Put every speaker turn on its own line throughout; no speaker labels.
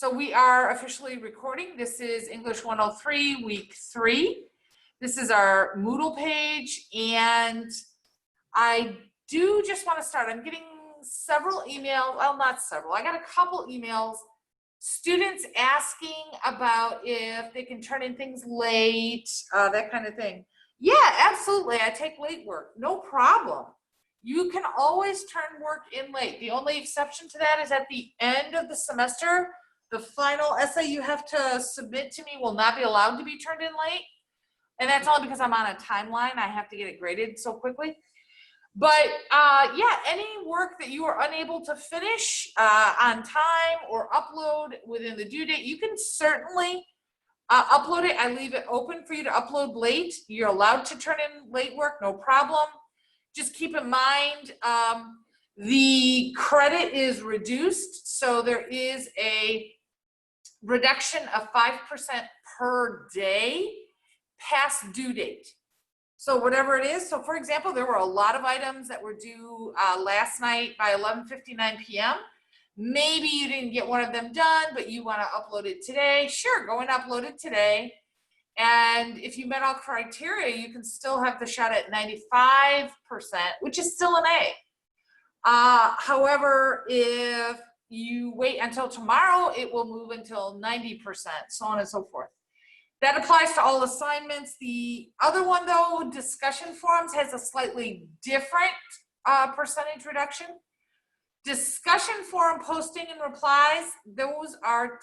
So we are officially recording. This is English 103, week 3. This is our Moodle page, and I do just want to start. I'm getting several emails, well, not several. I got a couple emails, students asking about if they can turn in things late, that kind of thing. Yeah, absolutely. I take late work, no problem. You can always turn work in late. The only exception to that is at the end of the semester, the final essay you have to submit to me will not be allowed to be turned in late. And that's only because I'm on a timeline. I have to get it graded so quickly. But yeah, any work that you are unable to finish on time or upload within the due date, you can certainly upload it. I leave it open for you to upload late. You're allowed to turn in late work, no problem. Just keep in mind, the credit is reduced, so there is a reduction of 5% per day past due date. So whatever it is, so for example, there were a lot of items that were due last night by 11:59 p.m. Maybe you didn't get one of them done, but you want to upload it today. Sure, go and upload it today. And if you met all criteria, you can still have the shot at 95%, which is still an A. However, if you wait until tomorrow, it will move until 90%, so on and so forth. That applies to all assignments. The other one, though, discussion forums, has a slightly different percentage reduction. Discussion forum posting and replies, those are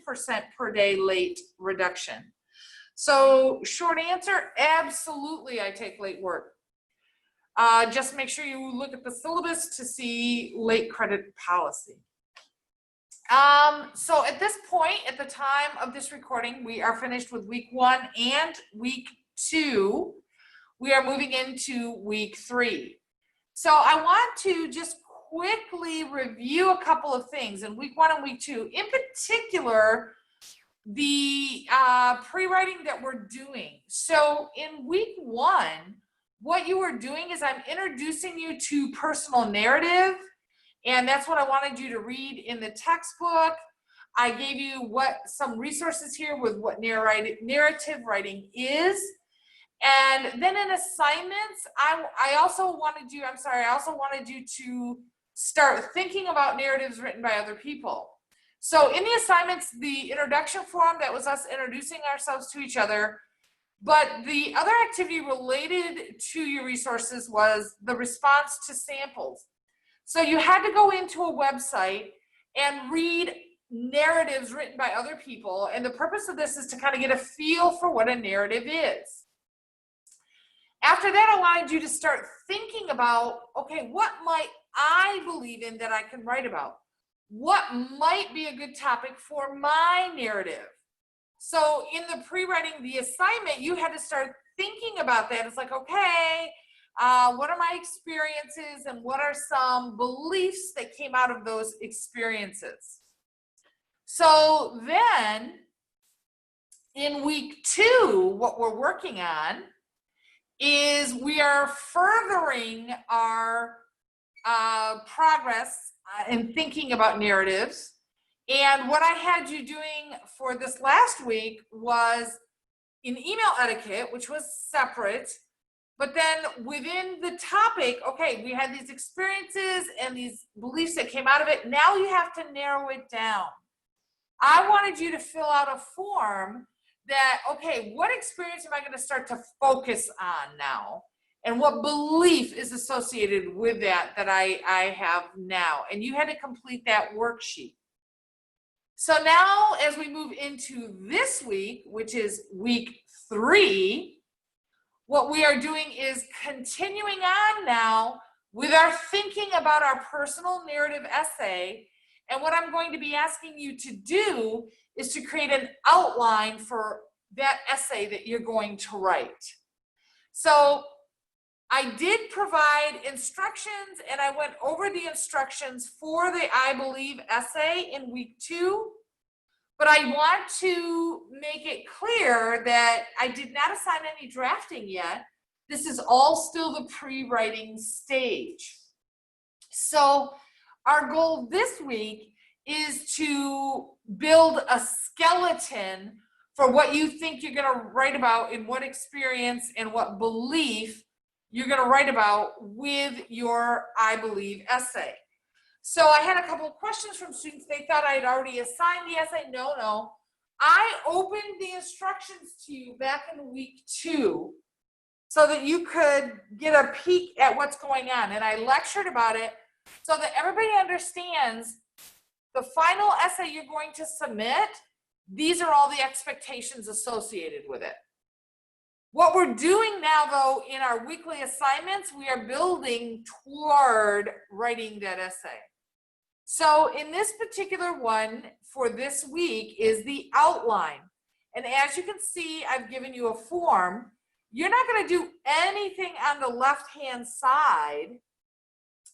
10% per day late reduction. So short answer, absolutely I take late work. Just make sure you look at the syllabus to see late credit policy. So at this point, at the time of this recording, we are finished with week 1 and week 2. We are moving into week 3. So I want to just quickly review a couple of things in week 1 and week 2. In particular, the pre-writing that we're doing. So in week 1, what you are doing is I'm introducing you to personal narrative, and that's what I wanted you to read in the textbook. I gave you some resources here with what narrative writing is. And then in assignments, I also wanted you to start thinking about narratives written by other people. So in the assignments, the introduction form, that was us introducing ourselves to each other. But the other activity related to your resources was the response to samples. So you had to go into a website and read narratives written by other people. And the purpose of this is to kind of get a feel for what a narrative is. After that, I wanted you to start thinking about, okay, what might I believe in that I can write about? What might be a good topic for my narrative? So in the pre-writing, the assignment, you had to start thinking about that. It's like, okay, what are my experiences and what are some beliefs that came out of those experiences? So then in week 2, what we're working on is we are furthering our progress in thinking about narratives. And what I had you doing for this last week was in email etiquette, which was separate. But then within the topic, okay, we had these experiences and these beliefs that came out of it. Now you have to narrow it down. I wanted you to fill out a form that, okay, what experience am I going to start to focus on now? And what belief is associated with that I have now? And you had to complete that worksheet. So now as we move into this week, which is week 3, what we are doing is continuing on now with our thinking about our personal narrative essay. And what I'm going to be asking you to do is to create an outline for that essay that you're going to write. So I did provide instructions, and I went over the instructions for the I Believe essay in week 2. But I want to make it clear that I did not assign any drafting yet. This is all still the pre-writing stage. So our goal this week is to build a skeleton for what you think you're going to write about, in what experience and what belief you're going to write about with your I believe essay. So I had a couple of questions from students. They thought I had already assigned the essay. No. I opened the instructions to you back in week 2 so that you could get a peek at what's going on. And I lectured about it so that everybody understands the final essay you're going to submit. These are all the expectations associated with it. What we're doing now, though, in our weekly assignments, we are building toward writing that essay. So in this particular one for this week is the outline. And as you can see, I've given you a form. You're not going to do anything on the left-hand side.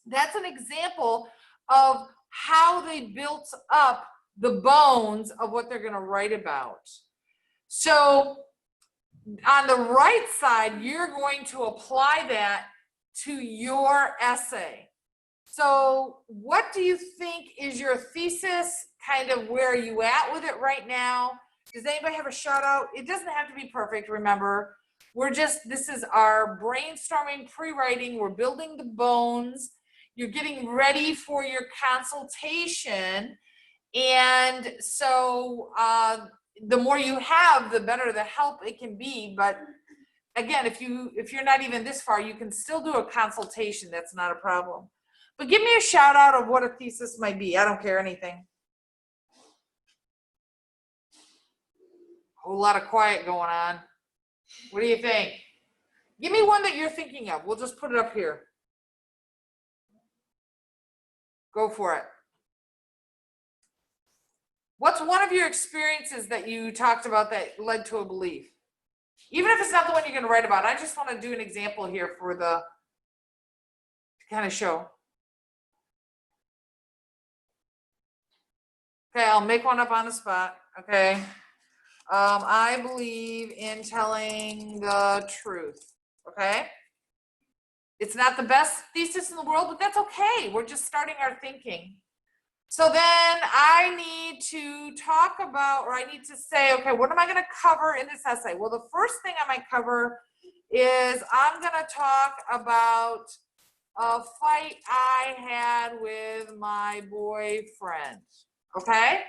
That's an example of how they built up the bones of what they're going to write about. So on the right side, you're going to apply that to your essay. So what do you think is your thesis? Kind of where are you at with it right now? Does anybody have a shout out? It doesn't have to be perfect, remember. This is our brainstorming, pre-writing. We're building the bones. You're getting ready for your consultation. And so the more you have, the better the help it can be. But again, if you're not even this far, you can still do a consultation. That's not a problem. But give me a shout out of what a thesis might be. I don't care anything. A whole lot of quiet going on. What do you think? Give me one that you're thinking of. We'll just put it up here. Go for it. What's one of your experiences that you talked about that led to a belief? Even if it's not the one you're going to write about, I just want to do an example here for to kind of show. Okay, I'll make one up on the spot. Okay. I believe in telling the truth. Okay. It's not the best thesis in the world, but that's okay. We're just starting our thinking. So then I need to talk about, or I need to say, okay, what am I going to cover in this essay? Well, the first thing I might cover is I'm going to talk about a fight I had with my boyfriend. Okay?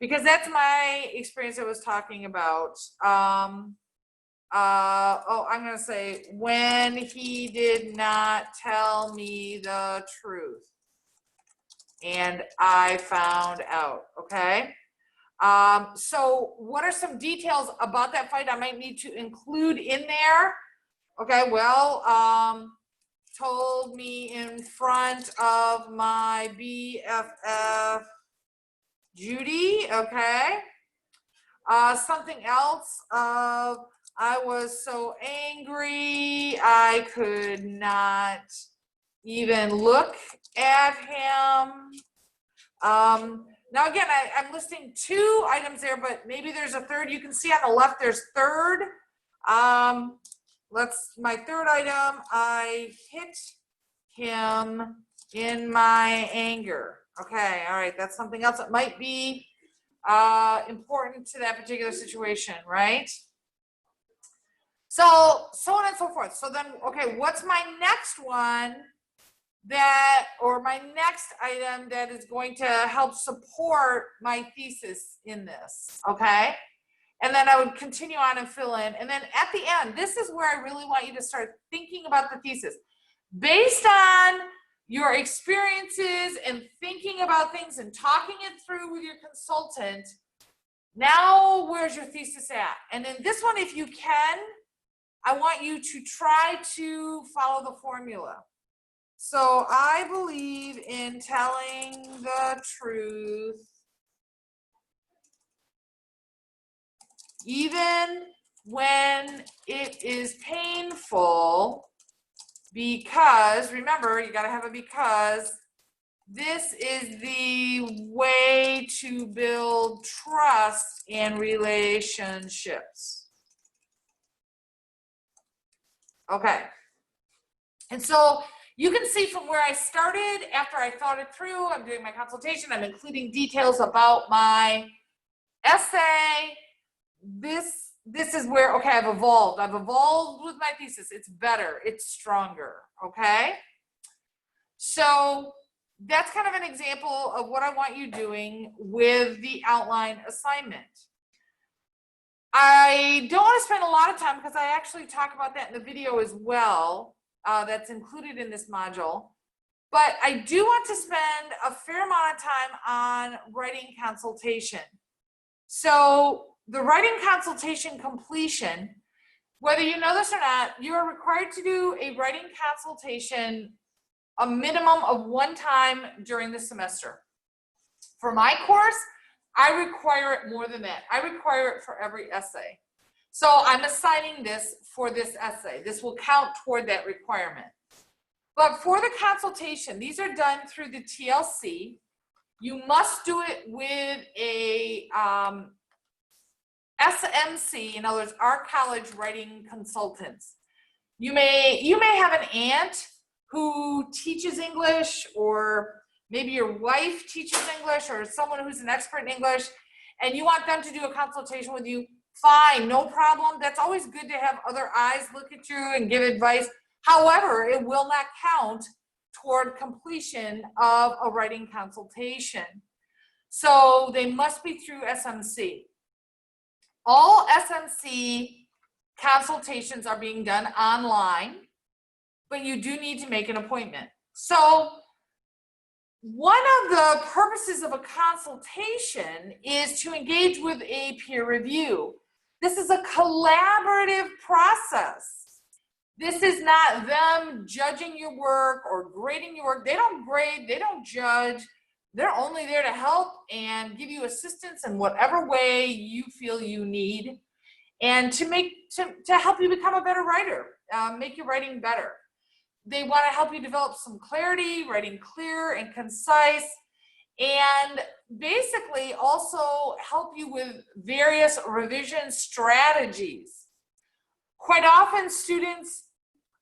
Because that's my experience I was talking about. I'm going to say when he did not tell me the truth. And I found out, okay? So what are some details about that fight I might need to include in there? Okay, well, told me in front of my BFF, Judy, okay? Something else, I was so angry, I could not even look at him. Now again, I'm listing 2 items there, but maybe there's a third. You can see on the left there's third. My third item, I hit him in my anger. Okay, all right, that's something else that might be important to that particular situation, right? So on and so forth. So then, okay, what's my next one my next item that is going to help support my thesis in this, okay? And then I would continue on and fill in. And then at the end, this is where I really want you to start thinking about the thesis. Based on your experiences and thinking about things and talking it through with your consultant, now where's your thesis at? And in this one, if you can, I want you to try to follow the formula. So I believe in telling the truth, even when it is painful, because, remember, you got to have a because, this is the way to build trust in relationships. Okay. And so You can see from where I started, after I thought it through, I'm doing my consultation, I'm including details about my essay. This is where, okay, I've evolved with my thesis. It's better, it's stronger, okay? So that's kind of an example of what I want you doing with the outline assignment. I don't want to spend a lot of time because I actually talk about that in the video as well. That's included in this module. But I do want to spend a fair amount of time on writing consultation. So the writing consultation completion, whether you know this or not, you are required to do a writing consultation a minimum of 1 time during the semester. For my course, I require it more than that. I require it for every essay. So I'm assigning this for this essay. This will count toward that requirement. But for the consultation, these are done through the TLC. You must do it with a SMC, in other words, our college writing consultants. You may have an aunt who teaches English, or maybe your wife teaches English, or someone who's an expert in English, and you want them to do a consultation with you. Fine, no problem. That's always good to have other eyes look at you and give advice. However, it will not count toward completion of a writing consultation. So they must be through SMC. All SMC consultations are being done online, but you do need to make an appointment. So one of the purposes of a consultation is to engage with a peer review. This is a collaborative process. This is not them judging your work or grading your work. They don't grade, they don't judge. They're only there to help and give you assistance in whatever way you feel you need, and to help you become a better writer, make your writing better. They want to help you develop some clarity, writing clear and concise, and basically also help you with various revision strategies. Quite often, students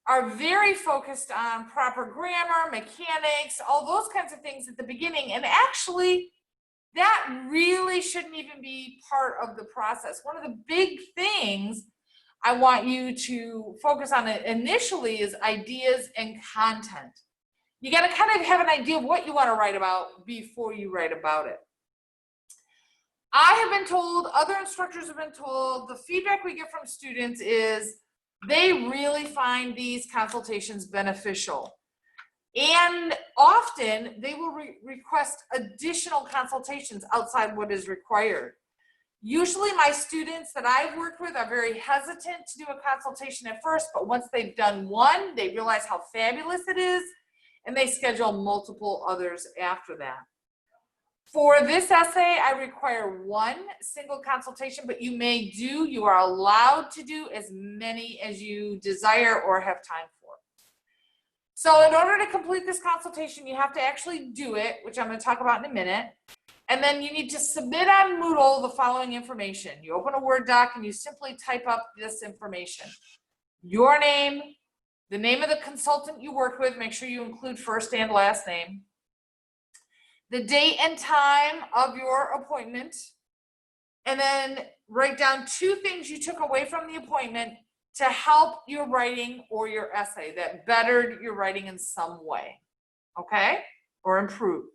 are very focused on proper grammar, mechanics, all those kinds of things at the beginning, and actually that really shouldn't even be part of the process. One of the big things I want you to focus on initially is ideas and content. You got to kind of have an idea of what you want to write about before you write about it. I have been told, other instructors have been told, the feedback we get from students is they really find these consultations beneficial. And often they will request additional consultations outside what is required. Usually my students that I've worked with are very hesitant to do a consultation at first, but once they've done one, they realize how fabulous it is, and they schedule multiple others after that. For this essay, I require 1 single consultation, but you are allowed to do as many as you desire or have time for. So in order to complete this consultation, you have to actually do it, which I'm going to talk about in a minute. And then you need to submit on Moodle the following information. You open a Word doc and you simply type up this information. Your name, the name of the consultant you work with, make sure you include first and last name, the date and time of your appointment, and then write down 2 things you took away from the appointment to help your writing or your essay that bettered your writing in some way, okay, or improved.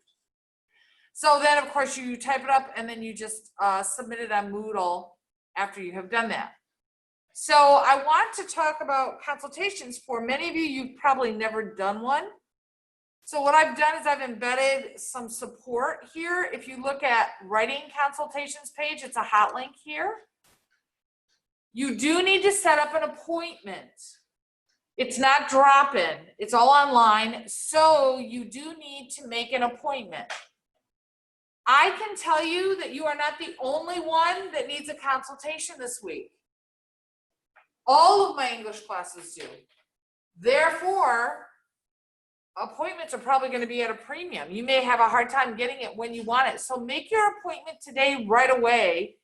So then, of course, you type it up and then you just submit it on Moodle after you have done that. So I want to talk about consultations. For many of you, you've probably never done one. So what I've done is I've embedded some support here. If you look at writing consultations page, it's a hot link here. You do need to set up an appointment. It's not drop-in, it's all online. So you do need to make an appointment. I can tell you that you are not the only one that needs a consultation this week. All of my English classes do. Therefore, appointments are probably going to be at a premium. You may have a hard time getting it when you want it. So make your appointment today right away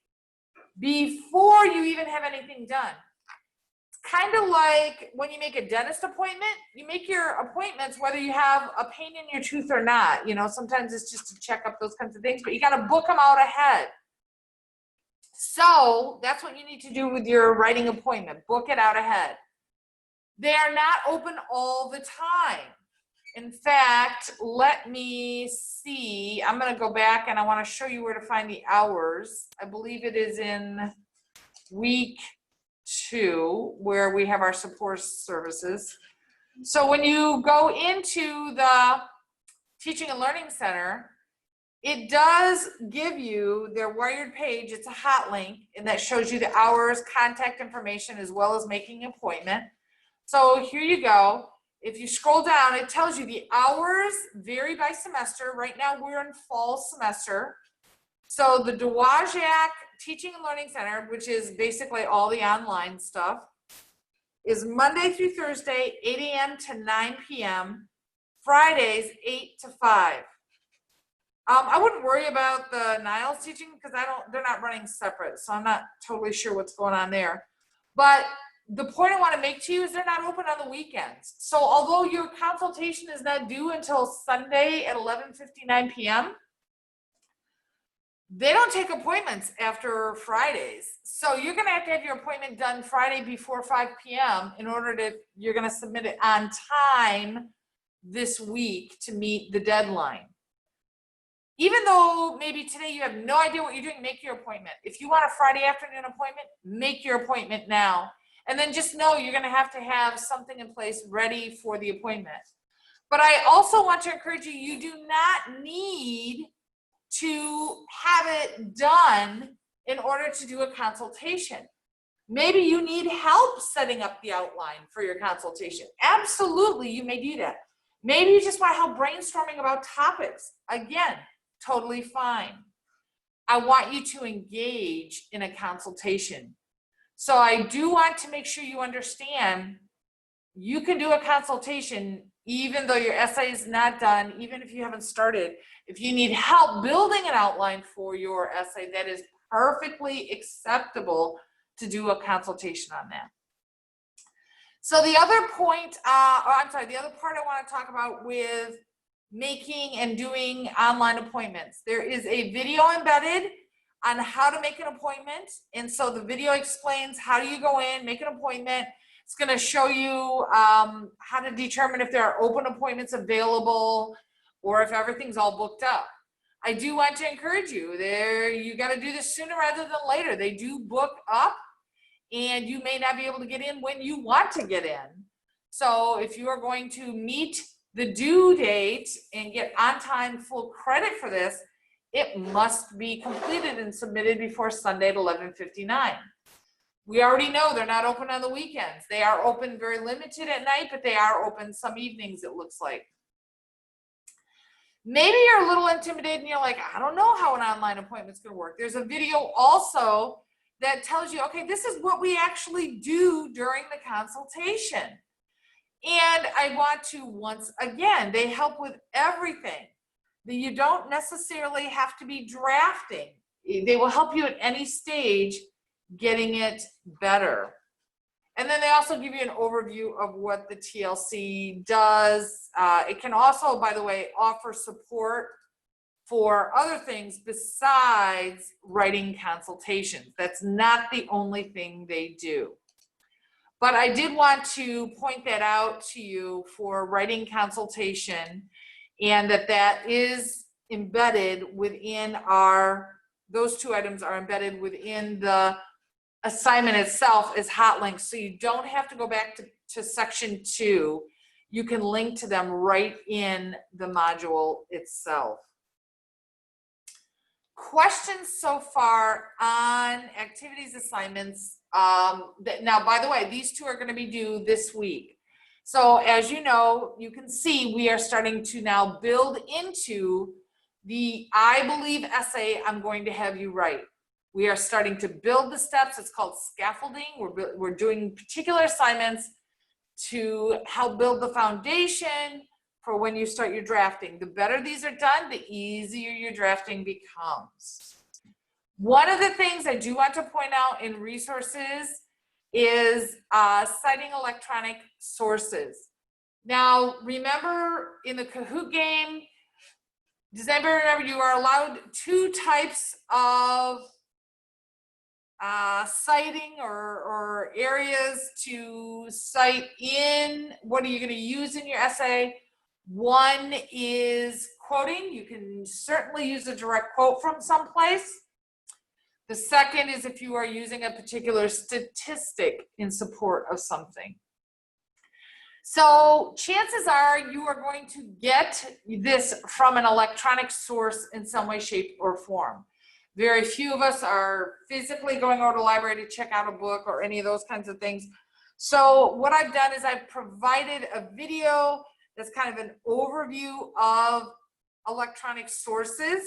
before you even have anything done. kind of like when you make a dentist appointment, you make your appointments whether you have a pain in your tooth or not. You know, sometimes it's just to check up those kinds of things, but you got to book them out ahead. So that's what you need to do with your writing appointment. Book it out ahead. They are not open all the time. In fact, let me see. I'm going to go back and I want to show you where to find the hours. I believe it is in week 2 where we have our support services. So when you go into the Teaching and Learning Center, it does give you their wired page. It's a hot link, and that shows you the hours, contact information, as well as making an appointment. So here you go. If you scroll down, it tells you the hours vary by semester. Right now we're in fall semester. So the Dowagiac Teaching and Learning Center, which is basically all the online stuff, is Monday through Thursday, 8 a.m. to 9 p.m., Fridays, 8 to 5. I wouldn't worry about the Niles teaching because they're not running separate, so I'm not totally sure what's going on there. But the point I want to make to you is they're not open on the weekends. So although your consultation is not due until Sunday at 11:59 p.m., they don't take appointments after Fridays. So you're going to have your appointment done Friday before 5 p.m. in order to, you're going to submit it on time this week to meet the deadline. Even though maybe today you have no idea what you're doing, make your appointment. If you want a Friday afternoon appointment, make your appointment now. And then just know you're going to have something in place ready for the appointment. But I also want to encourage you, you do not need to have it done in order to do a consultation. Maybe you need help setting up the outline for your consultation. Absolutely, you may do that. Maybe you just want help brainstorming about topics. Again, totally fine. I want you to engage in a consultation. So I do want to make sure you understand you can do a consultation even though your essay is not done, even if you haven't started. If you need help building an outline for your essay, that is perfectly acceptable to do a consultation on that. So the other point, the other part I want to talk about with making and doing online appointments. There is a video embedded on how to make an appointment. And so the video explains how do you go in, make an appointment. It's going to show you how to determine if there are open appointments available or if everything's all booked up. I do want to encourage you there. You got to do this sooner rather than later. They do book up and you may not be able to get in when you want to get in. So if you are going to meet the due date and get on time full credit for this, it must be completed and submitted before Sunday at 11:59. We already know they're not open on the weekends. They are open very limited at night, but they are open some evenings, it looks like. Maybe you're a little intimidated and you're like, I don't know how an online appointment's going to work. There's a video also that tells you, okay, this is what we actually do during the consultation. And I want to, once again, they help with everything. You don't necessarily have to be drafting. They will help you at any stage getting it better. And then they also give you an overview of what the TLC does. It can also, by the way, offer support for other things besides writing consultations. That's not the only thing they do. But I did want to point that out to you for writing consultation, and that is embedded within those two items are embedded within the assignment itself as hot links. So you don't have to go back to section 2. You can link to them right in the module itself. Questions so far on activities assignments? Now, by the way, these two are going to be due this week. So as you know, you can see we are starting to now build into the I believe essay I'm going to have you write. We are starting to build the steps. It's called scaffolding. We're doing particular assignments to help build the foundation for when you start your drafting. The better these are done, the easier your drafting becomes. One of the things I do want to point out in resources is citing electronic sources. Now, remember in the Kahoot game, does anybody remember you are allowed 2 types of citing or areas to cite in? What are you going to use in your essay? One is quoting. You can certainly use a direct quote from someplace. The second is if you are using a particular statistic in support of something. So chances are you are going to get this from an electronic source in some way, shape, or form. Very few of us are physically going over to the library to check out a book or any of those kinds of things. So what I've done is I've provided a video that's kind of an overview of electronic sources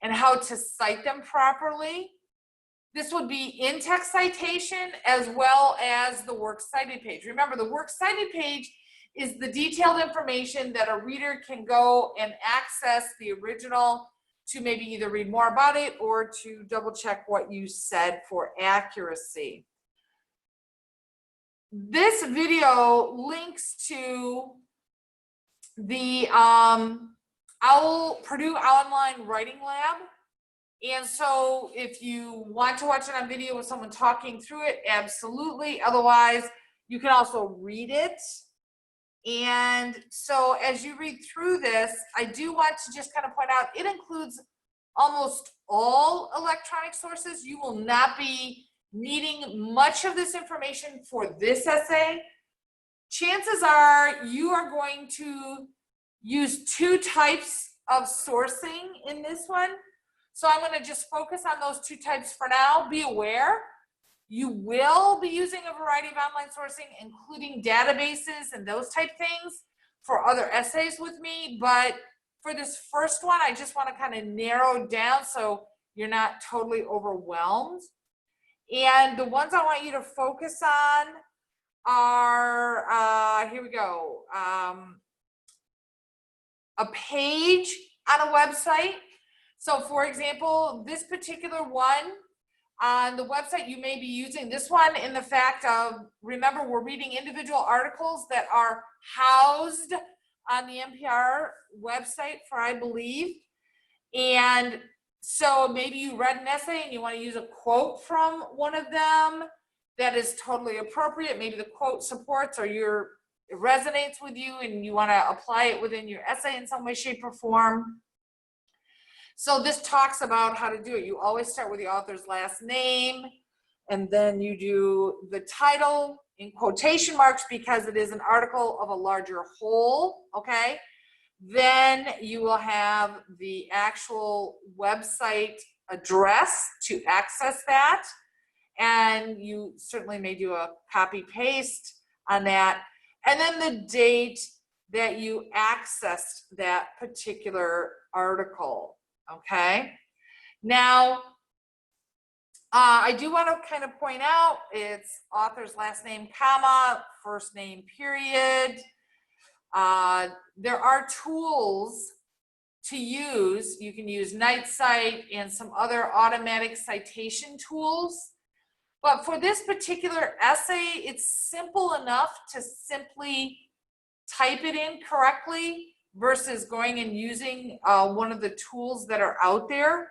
and how to cite them properly. This would be in-text citation as well as the works cited page. Remember, the works cited page is the detailed information that a reader can go and access the original to maybe either read more about it or to double check what you said for accuracy. This video links to the Purdue Online Writing Lab. And so if you want to watch it on video with someone talking through it, absolutely. Otherwise, you can also read it. And so as you read through this, I do want to just kind of point out, it includes almost all electronic sources. You will not be needing much of this information for this essay. Chances are you are going to use 2 types of sourcing in this one. So I'm going to just focus on those 2 types for now. Be aware, you will be using a variety of online sourcing, including databases and those type things for other essays with me. But for this first one, I just want to kind of narrow down so you're not totally overwhelmed. And the ones I want you to focus on are, here we go, a page on a website. So for example, this particular one on the website, you may be using this one in the fact of, remember, we're reading individual articles that are housed on the NPR website for, I believe. And so maybe you read an essay and you want to use a quote from one of them that is totally appropriate. Maybe the quote supports or it resonates with you and you want to apply it within your essay in some way, shape, or form. So this talks about how to do it. You always start with the author's last name, and then you do the title in quotation marks because it is an article of a larger whole, okay? Then you will have the actual website address to access that, and you certainly may do a copy paste on that, and then the date that you accessed that particular article. Okay, now I do want to kind of point out it's author's last name, comma, first name, period. There are tools to use. You can use NightCite and some other automatic citation tools. But for this particular essay, it's simple enough to simply type it in correctly versus going and using one of the tools that are out there.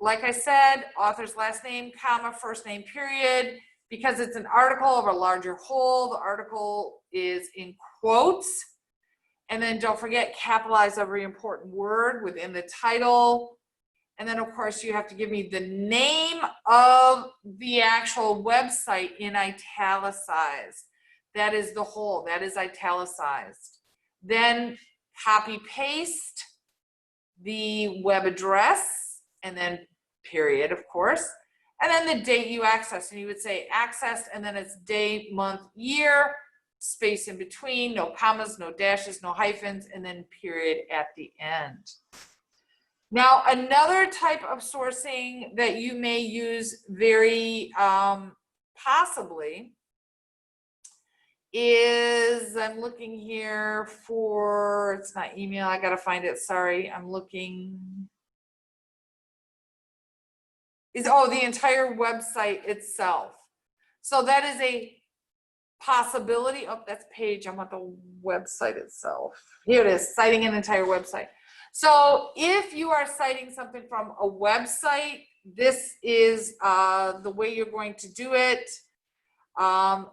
Like I said, author's last name, comma, first name, period. Because it's an article of a larger whole, the article is in quotes. And then don't forget, capitalize every important word within the title. And then of course you have to give me the name of the actual website in italicized. That is the whole, that is italicized. Then copy paste the web address and then period, of course, and then the date you access, and you would say accessed, and then it's day, month, year, space in between, no commas, no dashes, no hyphens, and then period at the end. Now, another type of sourcing that you may use very possibly is, I'm looking here for, it's not email, I gotta find it, sorry, I'm looking, is, oh, the entire website itself. So that is a possibility. Oh, that's page. I'm on the website itself. Here it is, citing an entire website. So if you are citing something from a website, this is the way you're going to do it.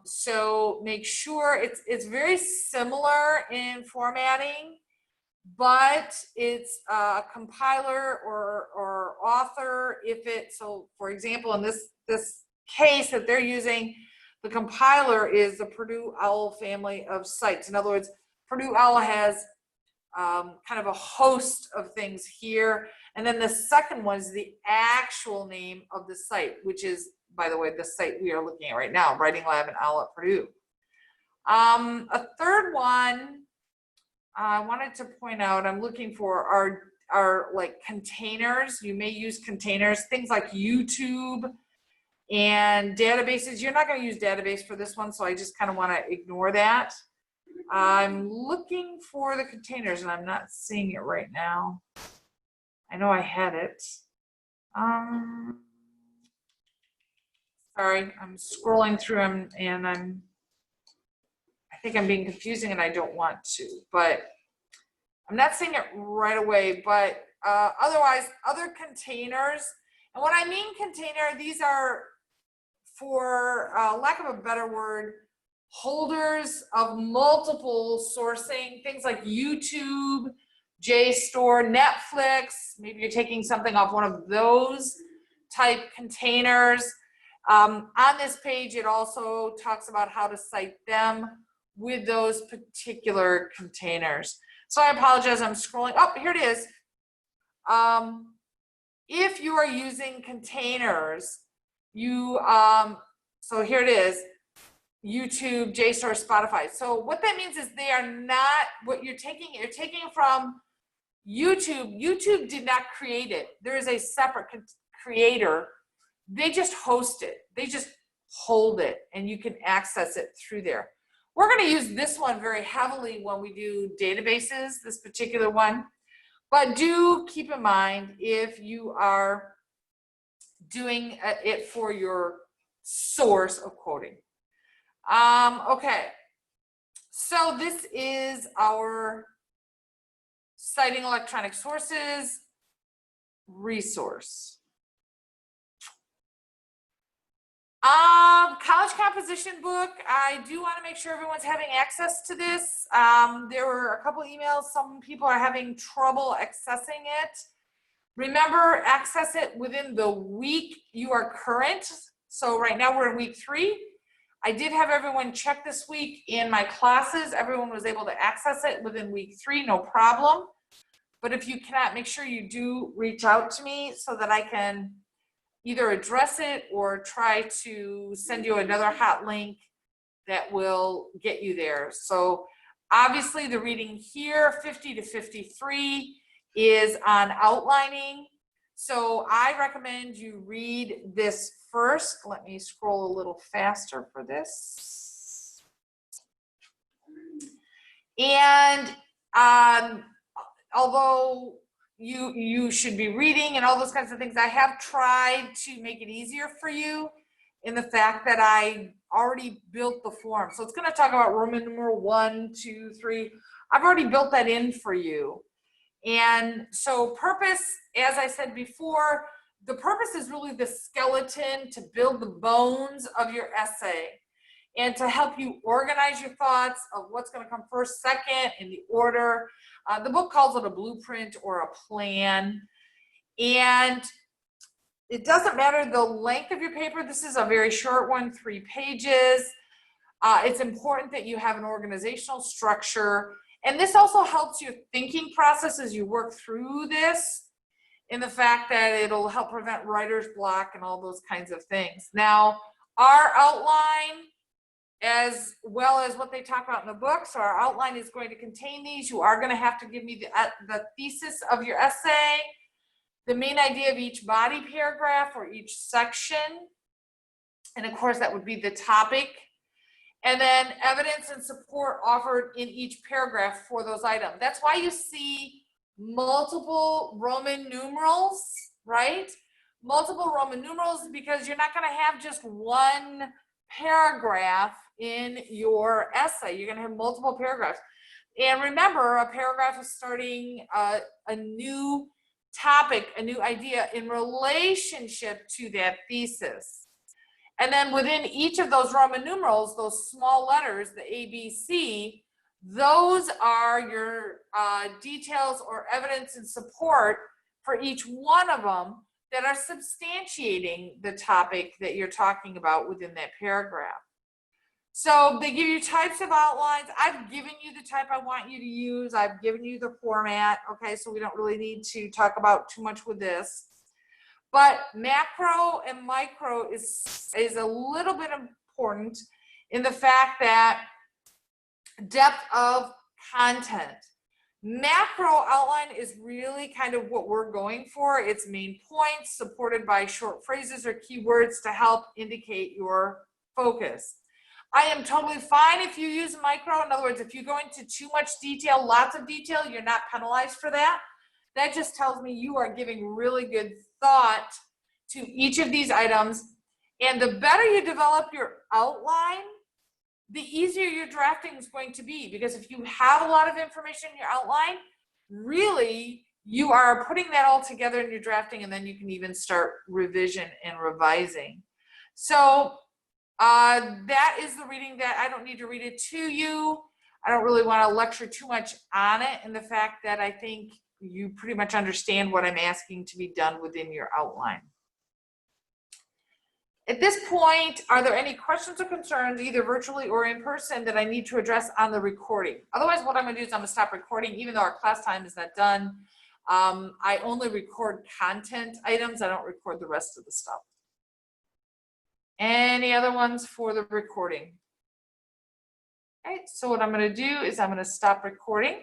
So make sure it's very similar in formatting, but it's a compiler or author. So for example, in this case that they're using, the compiler is the Purdue OWL family of sites. In other words, Purdue OWL has kind of a host of things here. And then the second one is the actual name of the site, which is, by the way, the site we are looking at right now, Writing Lab and OWL at Purdue. A third one I wanted to point out, I'm looking for our like containers. You may use containers, things like YouTube and databases. You're not going to use database for this one, so I just kind of want to ignore that. I'm looking for the containers and I'm not seeing it right now. I know I had it. Sorry, I'm scrolling through them and I think I'm being confusing and I don't want to, but I'm not seeing it right away. But otherwise, other containers, and when I mean container, these are, for lack of a better word, holders of multiple sourcing, things like YouTube, JSTOR, Netflix. Maybe you're taking something off one of those type containers. On this page, it also talks about how to cite them with those particular containers. So I apologize, I'm scrolling. Oh, here it is. If you are using containers, so here it is, YouTube, JSTOR, Spotify. So what that means is they are not what you're taking from YouTube. YouTube did not create it. There is a separate creator. They just host it. They just hold it and you can access it through there. We're going to use this one very heavily when we do databases, this particular one. But do keep in mind if you are doing it for your source of quoting. Okay, so this is our citing electronic sources resource. College composition book. I do want to make sure everyone's having access to this. There were a couple emails. Some people are having trouble accessing it. Remember, access it within the week you are current. So right now we're in week 3. I did have everyone check this week in my classes. Everyone was able to access it within week 3, no problem. But if you cannot, make sure you do reach out to me so that I can either address it or try to send you another hot link that will get you there. So obviously the reading here, 50 to 53, is on outlining. So I recommend you read this first. Let me scroll a little faster for this. And although you should be reading and all those kinds of things, I have tried to make it easier for you in the fact that I already built the form. So it's going to talk about Roman numeral 1, 2, 3. I've already built that in for you. And so purpose, as I said before, the purpose is really the skeleton to build the bones of your essay and to help you organize your thoughts of what's going to come first, second, in the order. The book calls it a blueprint or a plan. And it doesn't matter the length of your paper. This is a very short one, 3 pages. It's important that you have an organizational structure. And this also helps your thinking process as you work through this, in the fact that it'll help prevent writer's block and all those kinds of things. Now, our outline, as well as what they talk about in the book, so our outline is going to contain these. You are going to have to give me the thesis of your essay, the main idea of each body paragraph or each section, and of course that would be the topic, and then evidence and support offered in each paragraph for those items. That's why you see multiple Roman numerals, right? Multiple Roman numerals, because you're not going to have just one paragraph in your essay. You're going to have multiple paragraphs. And remember, a paragraph is starting a new topic, a new idea in relationship to that thesis. And then within each of those Roman numerals, those small letters, the A, B, C, those are your details or evidence and support for each one of them that are substantiating the topic that you're talking about within that paragraph. So they give you types of outlines. I've given you the type I want you to use. I've given you the format. Okay, so we don't really need to talk about too much with this. But macro and micro is a little bit important in the fact that depth of content. Macro outline is really kind of what we're going for. It's main points supported by short phrases or keywords to help indicate your focus. I am totally fine if you use micro. In other words, if you go into too much detail, lots of detail, you're not penalized for that. That just tells me you are giving really good thought to each of these items. And the better you develop your outline, the easier your drafting is going to be, because if you have a lot of information in your outline, really you are putting that all together in your drafting, and then you can even start revision and revising. So that is the reading that I don't need to read it to you. I don't really want to lecture too much on it, and the fact that I think you pretty much understand what I'm asking to be done within your outline. At this point, are there any questions or concerns, either virtually or in person, that I need to address on the recording? Otherwise, what I'm going to do is I'm going to stop recording, even though our class time is not done. I only record content items. I don't record the rest of the stuff. Any other ones for the recording? All right, so what I'm going to do is I'm going to stop recording.